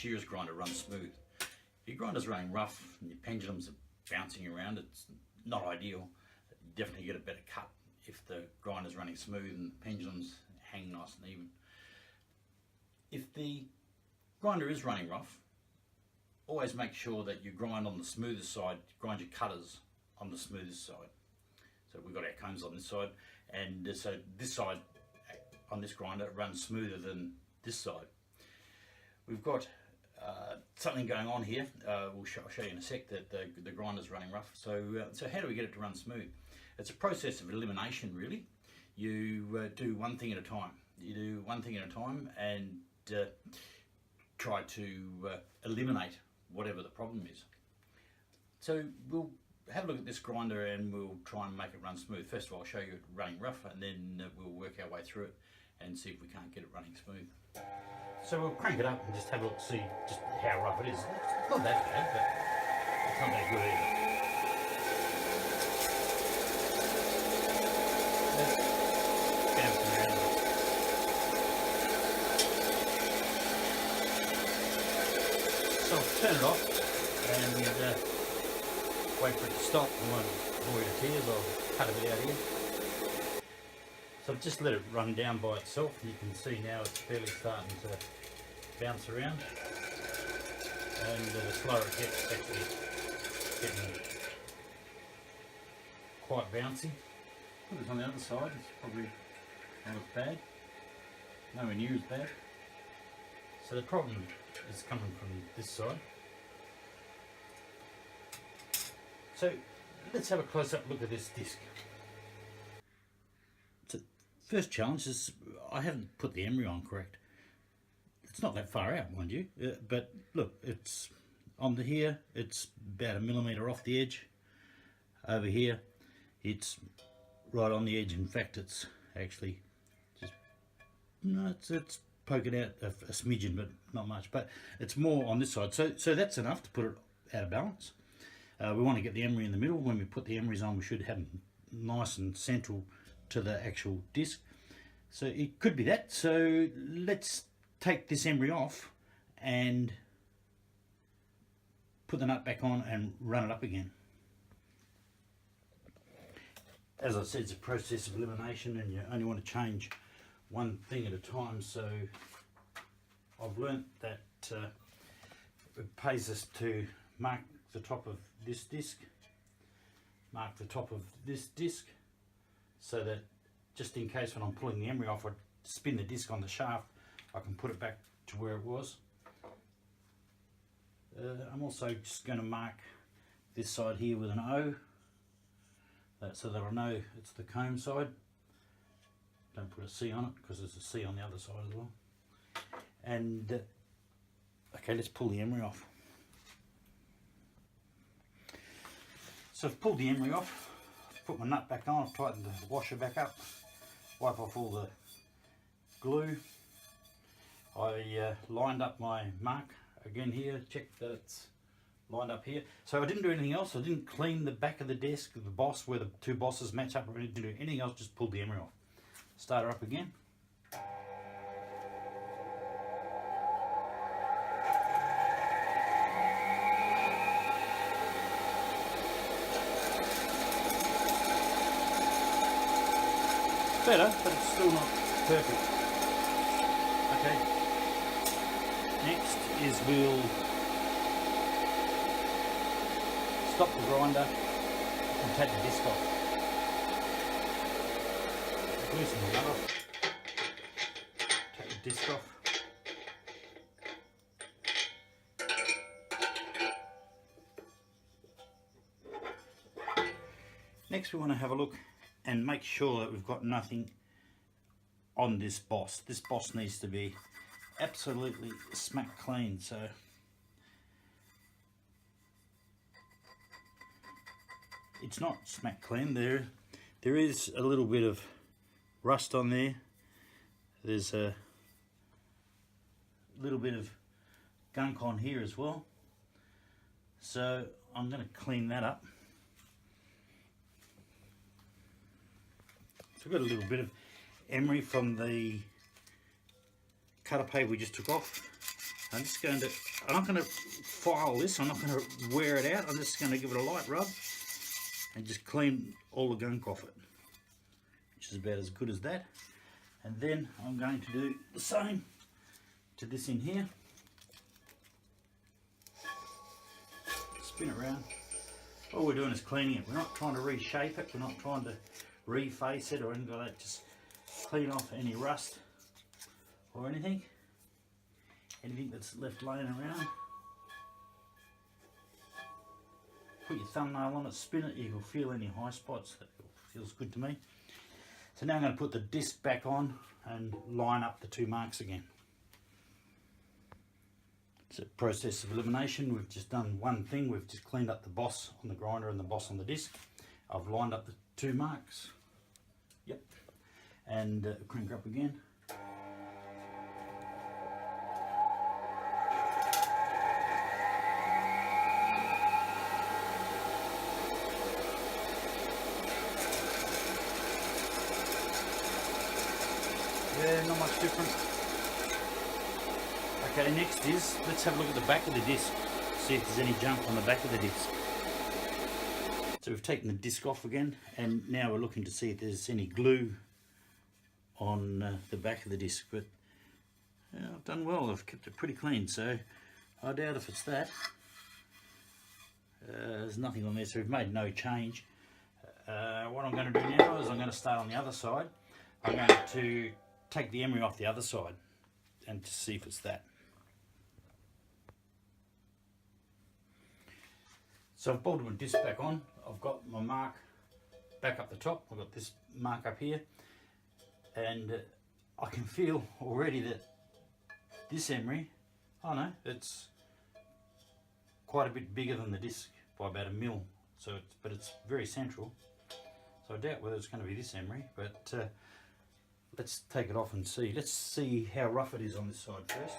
shearer's grinder runs smooth. If your grinder's running rough and your pendulums are bouncing around, it's not ideal. You definitely get a better cut if the grinder's running smooth and the pendulums hang nice and even. If the grinder is running rough, always make sure that you grind on the smoothest side, grind your cutters on the smoothest side. So we've got our combs on this side, and so this side on this grinder runs smoother than this side. We've got something going on here. I'll show you in a sec that the grinder's running rough. So how do we get it to run smooth? It's a process of elimination, really. You do one thing at a time. You do one thing at a time and try to eliminate whatever the problem is. So we'll have a look at this grinder and we'll try and make it run smooth. First of all, I'll show you it running rough, and then we'll work our way through it and see if we can't get it running smooth. So we'll crank it up and just have a look, see just how rough it is. It's not that bad, but it's not that good either. So I'll turn it off and wait for it to stop. I won't bore you to tears, I'll cut a bit out here. So I've just let it run down by itself. You can see now it's fairly starting to bounce around, and the slower it gets, it's actually getting quite bouncy. Put it on the other side, it's probably not as bad, nowhere near as bad. So the problem is coming from this side. So let's have a close-up look at this disc. So first challenge is I haven't put the emery on correct. It's not that far out, mind you, but look, it's on the here, it's about 1 millimetre off the edge. Over here, it's right on the edge. In fact, it's actually just, no, it's poking out a smidgen, but not much. But it's more on this side, so that's enough to put it out of balance. We want to get the emery in the middle. When we put the emeries on, we should have them nice and central to the actual disc. So it could be that. So let's take this emery off and put the nut back on and run it up again. As I said, it's a process of elimination, and you only want to change one thing at a time. So I've learnt that it pays us to mark the top of this disc, mark the top of this disc, so that just in case when I'm pulling the emery off, I spin the disc on the shaft, I can put it back to where it was. I'm also just going to mark this side here with an O, so that I know it's the comb side. Don't put a C on it because there's a C on the other side as well. And okay, let's pull the emery off. So I've pulled the emery off, put my nut back on, I've tightened the washer back up, wipe off all the glue. I lined up my mark again here, check that it's lined up here. So I didn't do anything else. I didn't clean the back of the desk, the boss where the two bosses match up, or didn't do anything else, just pulled the emery off. Start her up again. Better, but it's still not perfect. Okay. Next is we'll stop the grinder and take the disc off. Loosen the nut off. Take the disc off. Next we want to have a look and make sure that we've got nothing on this boss. This boss needs to be absolutely smack clean. So it's not smack clean. There is a little bit of rust on there. There's a little bit of gunk on here as well. So I'm going to clean that up. So we've got a little bit of emery from the cutter paper we just took off. I'm not going to file this, I'm not going to wear it out, I'm just going to give it a light rub and just clean all the gunk off it, which is about as good as that. And then I'm going to do the same to this in here. Spin it around. All we're doing is cleaning it. We're not trying to reshape it, we're not trying to reface it or anything like that, just clean off any rust or anything that's left laying around. Put your thumbnail on it, spin it, you can feel any high spots. That feels good to me. So now I'm going to put the disc back on and line up the two marks again. It's a process of elimination. We've just done one thing, we've just cleaned up the boss on the grinder and the boss on the disc. I've lined up the two marks. Yep. And crank up again. Yeah, not much different. Okay, next is, let's have a look at the back of the disc, see if there's any junk on the back of the disc. So we've taken the disc off again, and now we're looking to see if there's any glue on the back of the disc, but I've done well, I've kept it pretty clean, so I doubt if it's that. There's nothing on there, so we've made no change. What I'm going to do now is I'm going to start on the other side. I'm going to take the emery off the other side and to see if it's that. So I've bolted my disc back on, I've got my mark back up the top, I've got this mark up here, and I can feel already that this emery, oh no, it's quite a bit bigger than the disc by about 1 mil, so but it's very central, so I doubt whether it's going to be this emery, but let's take it off and see. Let's see how rough it is on this side first.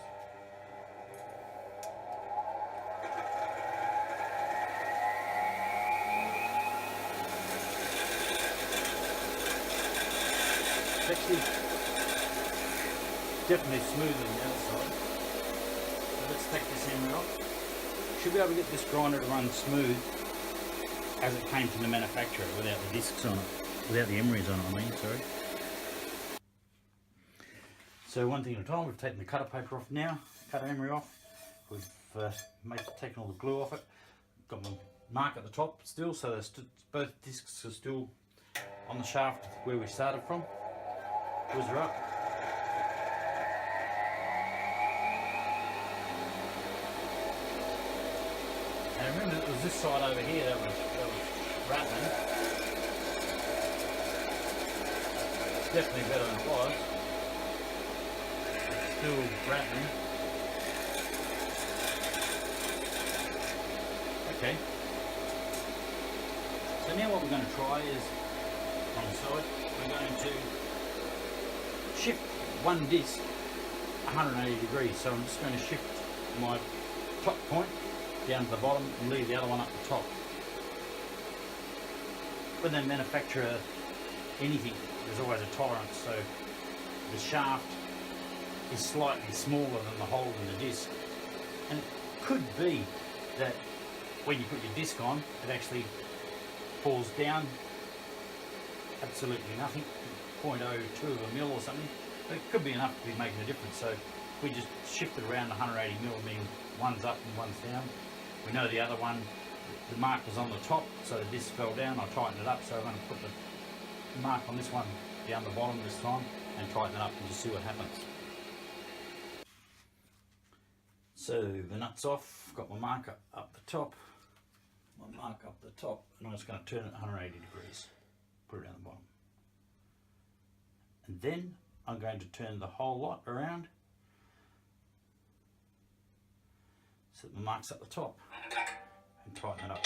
It's actually definitely smoother than the other side. So let's take this emery off. Should be able to get this grinder to run smooth as it came from the manufacturer without the discs on it, without the emeries on it, I mean, sorry. So one thing at a time, we've taken the cutter paper off now, cutter emery off. We've taken all the glue off it. Got my mark at the top still, so both discs are still on the shaft where we started from. Screws are up. And remember, it was this side over here that was rattling. It's definitely better than it was. Still rattling. Okay. So now what we're going to try is, on the side, we're going to shift one disc 180 degrees. So I'm just going to shift my top point down to the bottom and leave the other one up the top. When they manufacture anything, there's always a tolerance. So the shaft is slightly smaller than the hole in the disc, and it could be that when you put your disc on it actually falls down absolutely nothing, 0.02 of a mil or something, but it could be enough to be making a difference. So we just shift it around 180 mil, meaning one's up and one's down. We know the other one, the mark was on the top, so the disc fell down. I tightened it up, so I'm going to put the mark on this one down the bottom this time and tighten it up and just see what happens. So the nut's off, got my marker up the top, and I'm just going to turn it 180 degrees, put it down the bottom. And then I'm going to turn the whole lot around so that the mark's at the top and tighten it up.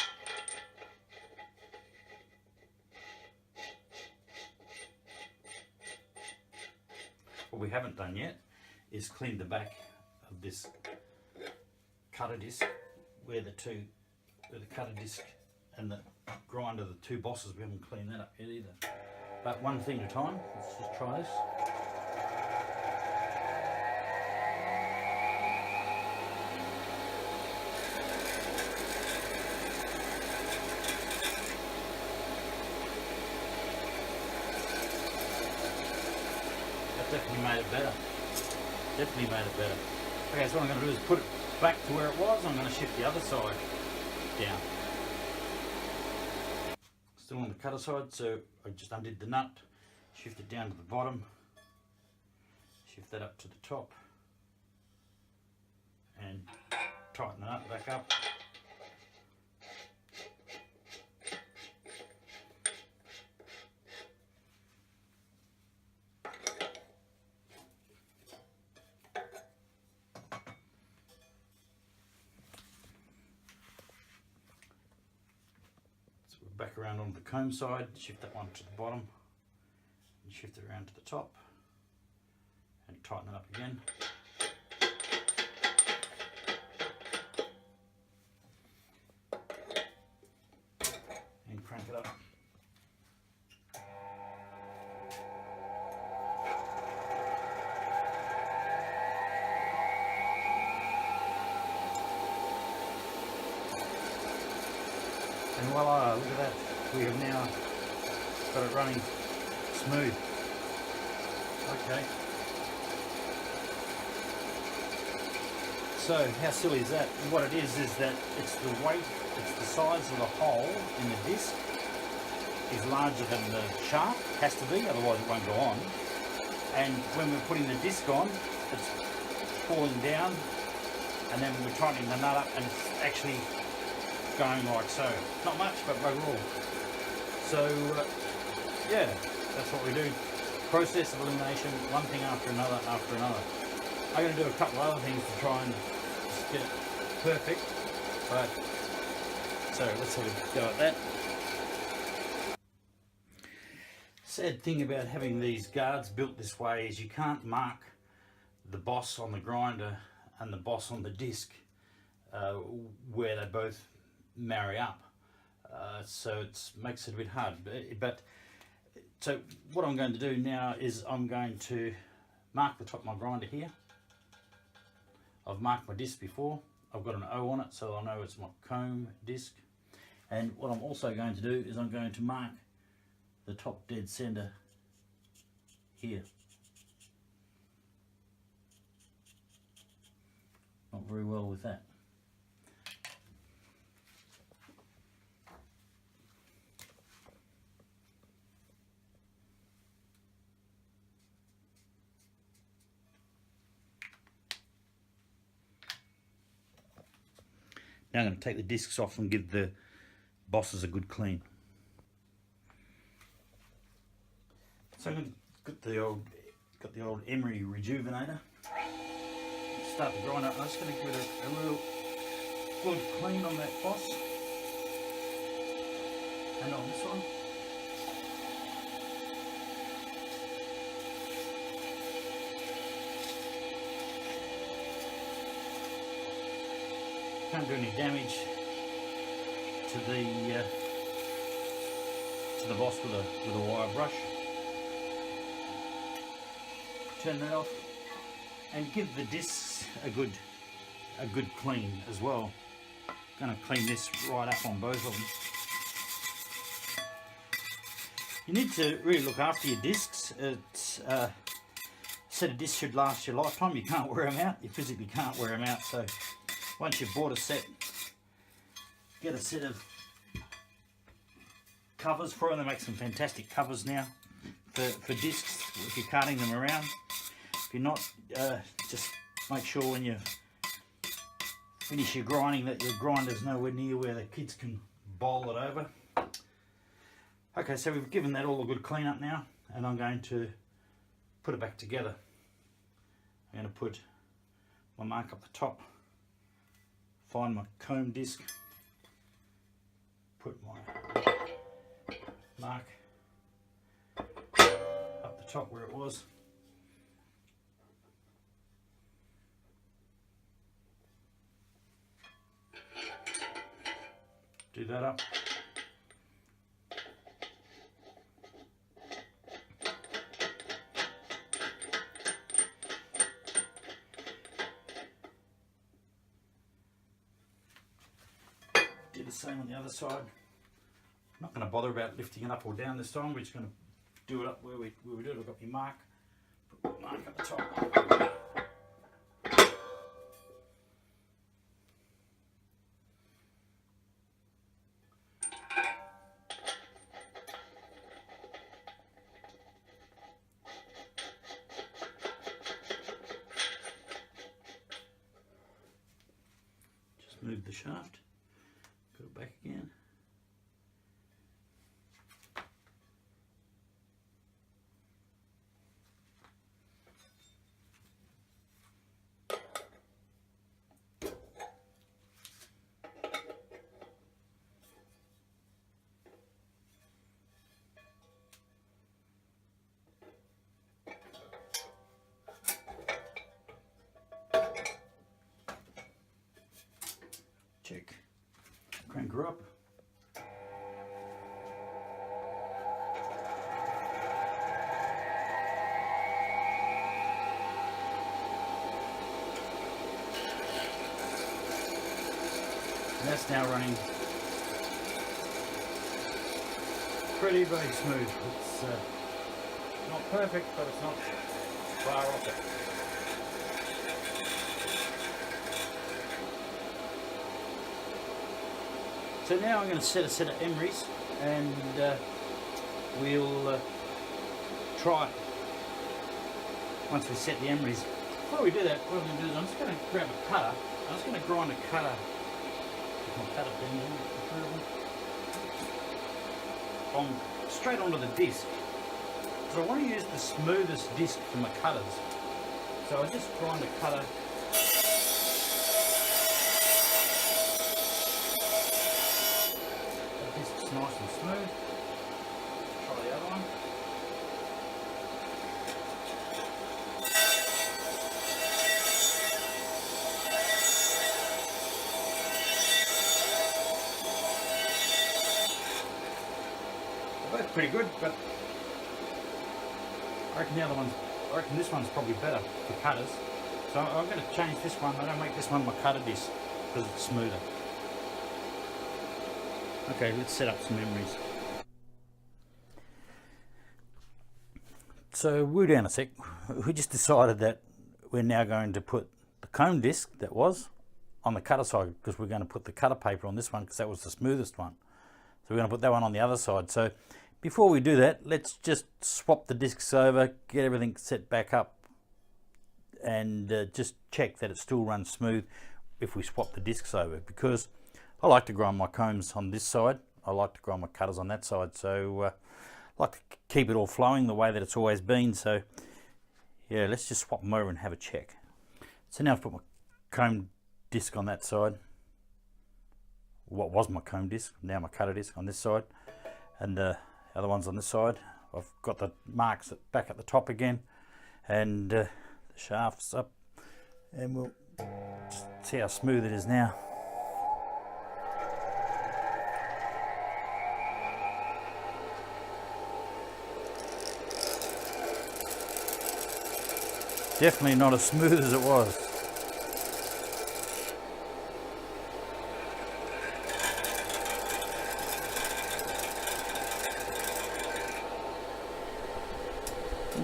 What we haven't done yet is clean the back of this cutter disc where the cutter disc and the grinder, the two bosses, we haven't cleaned that up yet either. But one thing at a time, let's just try this. definitely made it better. Definitely made it better. Okay, so what I'm going to do is put it back to where it was. I'm going to shift the other side down. Still on the cutter side, so I just undid the nut, shift it down to the bottom, shift that up to the top, and tighten the nut back up. Back around on the comb side, shift that one to the bottom, and shift it around to the top, and tighten it up again. And crank it up. And voila, look at that, we have now got it running smooth. Okay. So how silly is that? What it is that it's the weight, it's the size of the hole in the disc is larger than the shaft, has to be, otherwise it won't go on. And when we're putting the disc on, it's falling down, and then we're tightening the nut up and it's actually going like so. Not much, but overall. So yeah, that's what we do. Process of elimination, one thing after another after another. I'm going to do a couple of other things to try and just get it perfect, but so let's have a go at that. Sad thing about having these guards built this way is you can't mark the boss on the grinder and the boss on the disc where they both marry up, so it makes it a bit hard. But so what I'm going to do now is I'm going to mark the top of my grinder here. I've marked my disc before. I've got an O on it, so I know it's my comb disc. And what I'm also going to do is I'm going to mark the top dead center here. Not very well with that. Now I'm going to take the discs off and give the bosses a good clean. So I'm going to got the old Emery rejuvenator. Start the grinder. I'm just going to give it a real good clean on that boss and on this one. Can't do any damage to the boss with a wire brush. Turn that off and give the discs a good clean as well. Going to clean this right up on both of them. You need to really look after your discs. It's a set of discs should last your lifetime. You can't wear them out. You physically can't wear them out. So once you've bought a set, get a set of covers for them. They make some fantastic covers now for discs if you're carting them around. If you're not, just make sure when you finish your grinding that your grinder's nowhere near where the kids can bowl it over. Okay, so we've given that all a good clean up now, and I'm going to put it back together. I'm going to put my mark up the top, find my comb disc, put my mark up the top where it was, do that up, do the same on the other side. I'm not going to bother about lifting it up or down this time. We're just going to do it up where we do it. I've got my mark Mark at the top. Just move the shaft, put it back again. Check. Crank her up. And that's now running pretty very smooth. It's not perfect, but it's not far off it. So now I'm going to set a set of emeries, and we'll try once we set the emeries. Before we do that, what I'm going to do is I'm just going to grab a cutter. I'm just going to grind a cutter. My cutter on straight onto the disc. So I want to use the smoothest disc for my cutters. So I just grind a cutter. It's nice and smooth. Try the other one. They're both pretty good, but I reckon this one's probably better for cutters. So I'm going to change this one. I don't make this one my cutter disc because it's smoother. Okay, let's set up some emeries. So we're down a sec. We just decided that we're now going to put the comb disc that was on the cutter side, because we're going to put the cutter paper on this one because that was the smoothest one. So we're going to put that one on the other side. So before we do that, let's just swap the discs over, get everything set back up, and just check that it still runs smooth if we swap the discs over, because I like to grind my combs on this side. I like to grind my cutters on that side. So I like to keep it all flowing the way that it's always been. So yeah, let's just swap them over and have a check. So now I've put my comb disc on that side. What was my comb disc, now my cutter disc on this side. And the other one's on this side. I've got the marks back at the top again. And the shaft's up. And we'll just see how smooth it is now. Definitely not as smooth as it was.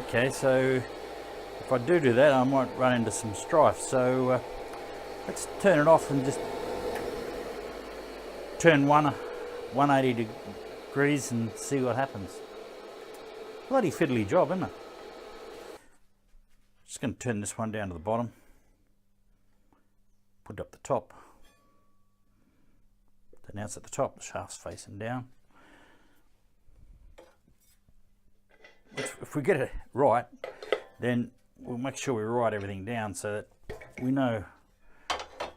Okay, so if I do that, I might run into some strife. So let's turn it off and just turn 180 degrees and see what happens. Bloody fiddly job, isn't it? Just going to turn this one down to the bottom, put it up the top. So now it's at the top, the shaft's facing down. If we get it right, then we'll make sure we write everything down so that we know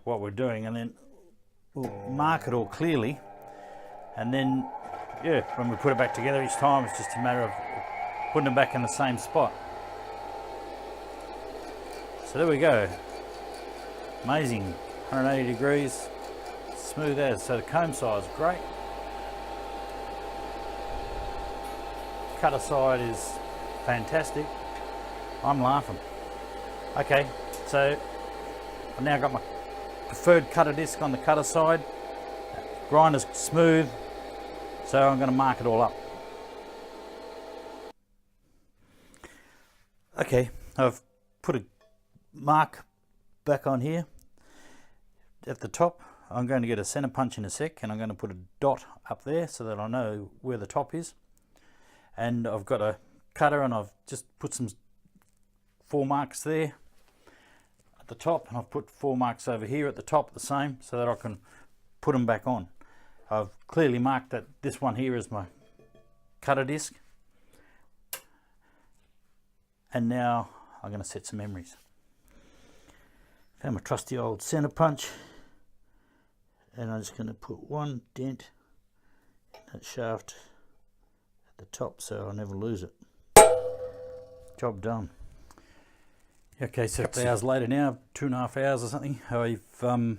what we're doing, and then we'll mark it all clearly, and then yeah, when we put it back together each time, it's just a matter of putting it back in the same spot. So there we go. Amazing, 180 degrees, smooth as. So the comb size, great. Cutter side is fantastic. I'm laughing. Okay, so I've now got my preferred cutter disc on the cutter side. Grinder's smooth, so I'm going to mark it all up. Okay. I've put a mark back on here at the top. I'm going to get a center punch in a sec, and I'm going to put a dot up there so that I know where the top is. And I've got a cutter, and I've just put some 4 marks there at the top, and I've put 4 marks over here at the top the same, so that I can put them back on. I've clearly marked that this one here is my cutter disc, and now I'm going to set some emeries. Found my trusty old center punch, and I'm just going to put one dent in that shaft at the top so I'll never lose it. Job done. Okay, so a couple of hours later now, 2.5 hours or something, I've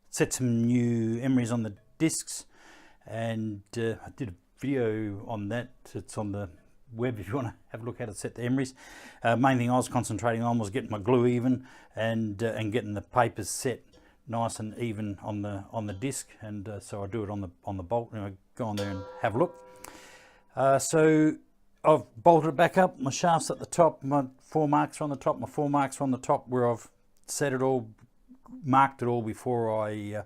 set some new emeries on the discs, and I did a video on that. It's on the web if you want to have a look at it, set the emeries. Main thing I was concentrating on was getting my glue even, and getting the papers set nice and even on the disc, and so I do it on the bolt, and I go on there and have a look. So I've bolted it back up. My shaft's at the top, my 4 marks are on the top, my 4 marks are on the top where I've set it all, marked it all before I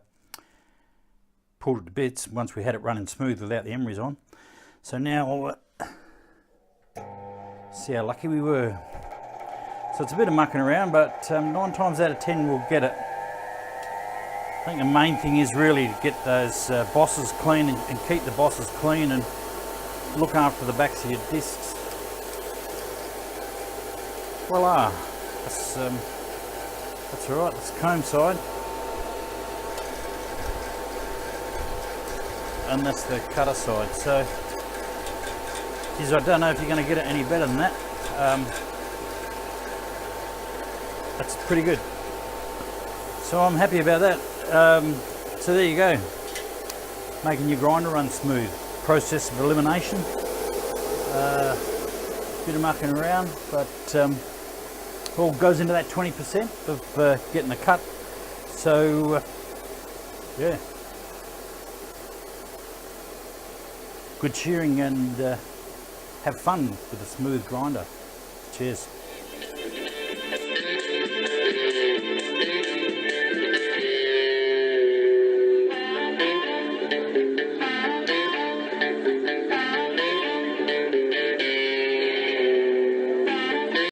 pulled it to bits once we had it running smooth without the emeries on. So now see how lucky we were. So it's a bit of mucking around, but 9 times out of 10 we'll get it. I think the main thing is really to get those bosses clean, and keep the bosses clean, and look after the backs of your discs. Voila, that's alright. That's comb side, and that's the cutter side. So geez, I don't know if you're going to get it any better than that. That's pretty good. So I'm happy about that. So there you go. Making your grinder run smooth. Process of elimination. Bit of mucking around, but all goes into that 20% of getting a cut. So yeah. Good shearing, and have fun with a smooth grinder. Cheers.